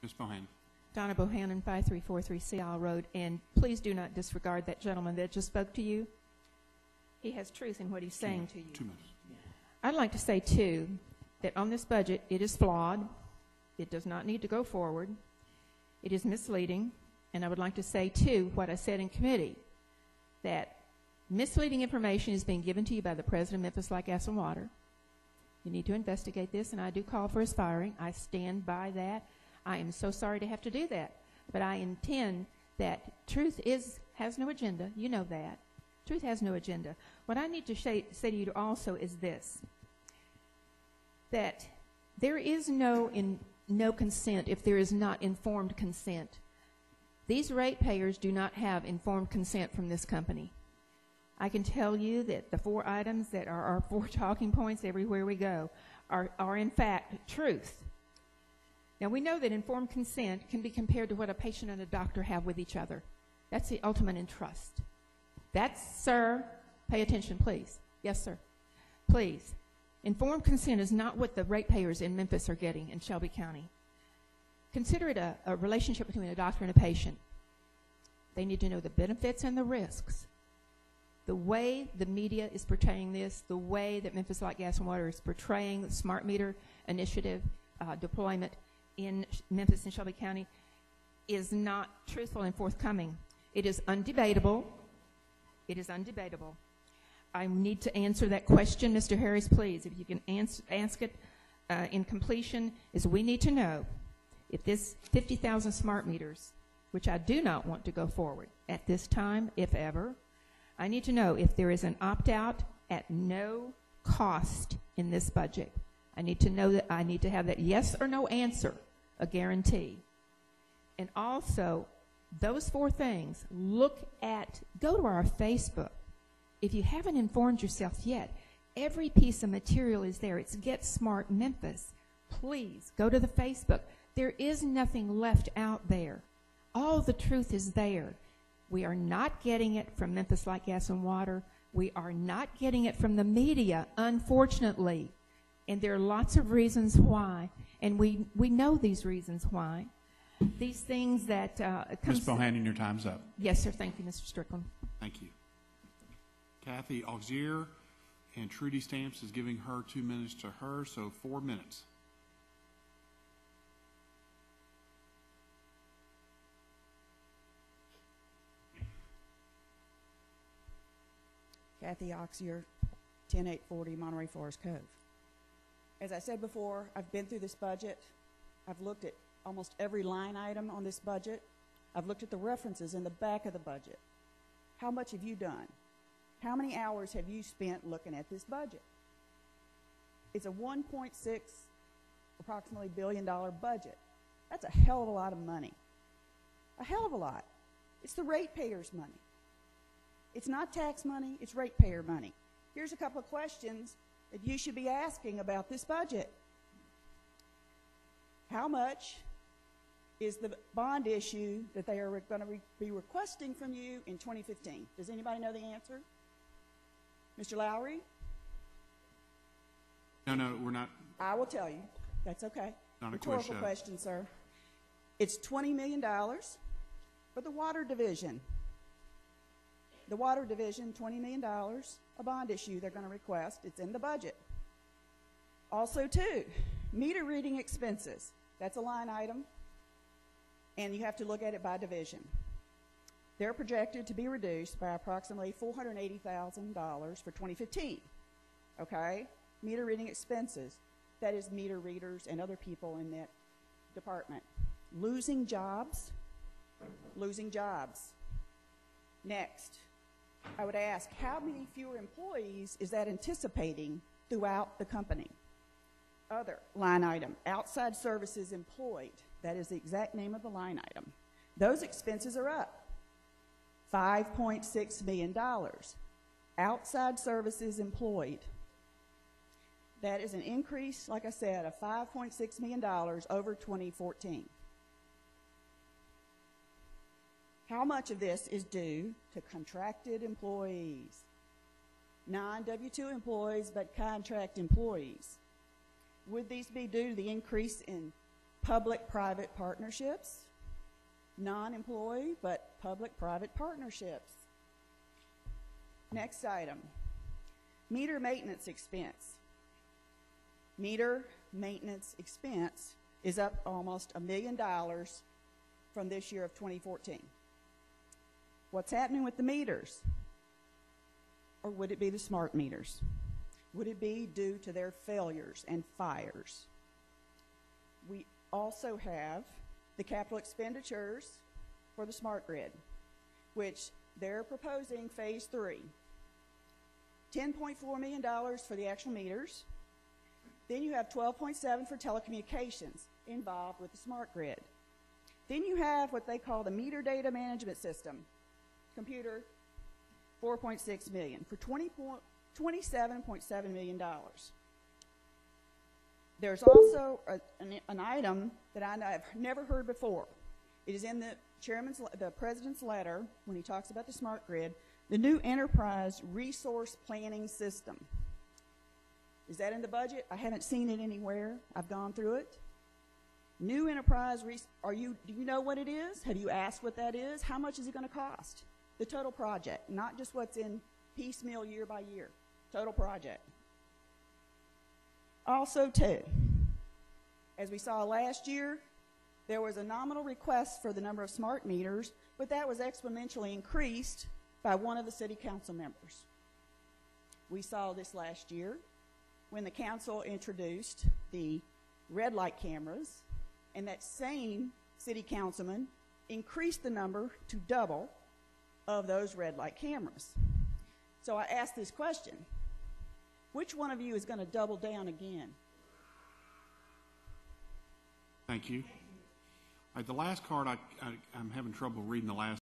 Ms. Bohannon. Donna Bohannon, 5343 Sea Isle Road, and please do not disregard that gentleman that just spoke to you. He has truth in what he's saying to you. 2 minutes. I'd like to say, too, that on this budget, it is flawed. It does not need to go forward. It is misleading. And I would like to say, too, what I said in committee, that misleading information is being given to you by the president of Memphis Light, Gas, and Water. You need to investigate this, and I do call for his firing. I stand by that. I am so sorry to have to do that. But I intend that truth has no agenda. You know that. Truth has no agenda. What I need to say to you also is this, that there is no consent if there is not informed consent. These ratepayers do not have informed consent from this company. I can tell you that the 4 items that are our 4 talking points everywhere we go are in fact truth. Now, we know that informed consent can be compared to what a patient and a doctor have with each other. That's the ultimate in trust. That's, sir, pay attention, please. Yes, sir. Please. Informed consent is not what the ratepayers in Memphis are getting in Shelby County. Consider it a relationship between a doctor and a patient. They need to know the benefits and the risks. The way the media is portraying this, the way that Memphis Light, Gas, and Water is portraying the smart meter initiative deployment in Memphis and Shelby County is not truthful and forthcoming. It is undebatable. It is undebatable. I need to answer that question, Mr. Harris, please. If you can ask it in completion, is we need to know if this 50,000 smart meters, which I do not want to go forward at this time, if ever, I need to know if there is an opt-out at no cost in this budget. I need to know that I need to have that yes or no answer, a guarantee. And also, those 4 things, go to our Facebook. If you haven't informed yourself yet, every piece of material is there. It's Get Smart Memphis. Please go to the Facebook. There is nothing left out there. All the truth is there. We are not getting it from Memphis Light, Gas, and Water. We are not getting it from the media, unfortunately. And there are lots of reasons why. And we know these reasons why. These things that... Ms. Bohannon, your time's up. Yes, sir. Thank you, Mr. Strickland. Thank you. Kathy Auxier, and Trudy Stamps is giving her 2 minutes to her, so 4 minutes. Kathy Auxier, 10840 Monterey Forest Cove. As I said before, I've been through this budget. I've looked at almost every line item on this budget. I've looked at the references in the back of the budget. How much have you done? How many hours have you spent looking at this budget? It's a 1.6 approximately $1 billion budget. That's a hell of a lot of money. A hell of a lot. It's the ratepayers' money. It's not tax money, it's ratepayer money. Here's a couple of questions that you should be asking about this budget. How much is the bond issue that they are going to be requesting from you in 2015? Does anybody know the answer? Mr. Lowry? No, we're not. I will tell you. That's okay. Not a Rhetorical question, sir. It's $20 million for the water division. The water division, $20 million, a bond issue they're going to request. It's in the budget. Also, too, meter reading expenses. That's a line item, and you have to look at it by division. They're projected to be reduced by approximately $480,000 for 2015. Okay? Meter reading expenses. That is meter readers and other people in that department. Losing jobs. Losing jobs. Next, I would ask, how many fewer employees is that anticipating throughout the company? Other line item, outside services employed. That is the exact name of the line item. Those expenses are up. $5.6 million. Outside services employed. That is an increase, like I said, of $5.6 million over 2014. How much of this is due to contracted employees? Non-W-2 employees, but contract employees. Would these be due to the increase in public-private partnerships, non-employee, but public-private partnerships. Next item, meter maintenance expense. Meter maintenance expense is up almost $1 million from this year of 2014. What's happening with the meters? Or would it be the smart meters? Would it be due to their failures and fires? We also have the capital expenditures for the smart grid, which they're proposing phase 3. $10.4 million for the actual meters. Then you have $12.7 for telecommunications involved with the smart grid. Then you have what they call the meter data management system, computer, $4.6 million for $27.7 million. There's also an item that I've never heard before. It is in the president's letter when he talks about the smart grid, the new enterprise resource planning system. Is that in the budget? I haven't seen it anywhere. I've gone through it. New enterprise, do you know what it is? Have you asked what that is? How much is it going to cost? The total project, not just what's in piecemeal year by year. Total project. Also, too, as we saw last year, there was a nominal request for the number of smart meters, but that was exponentially increased by one of the city council members. We saw this last year when the council introduced the red light cameras, and that same city councilman increased the number to double of those red light cameras. So I asked this question: which one of you is going to double down again? Thank you. All right, the last card, I'm having trouble reading the last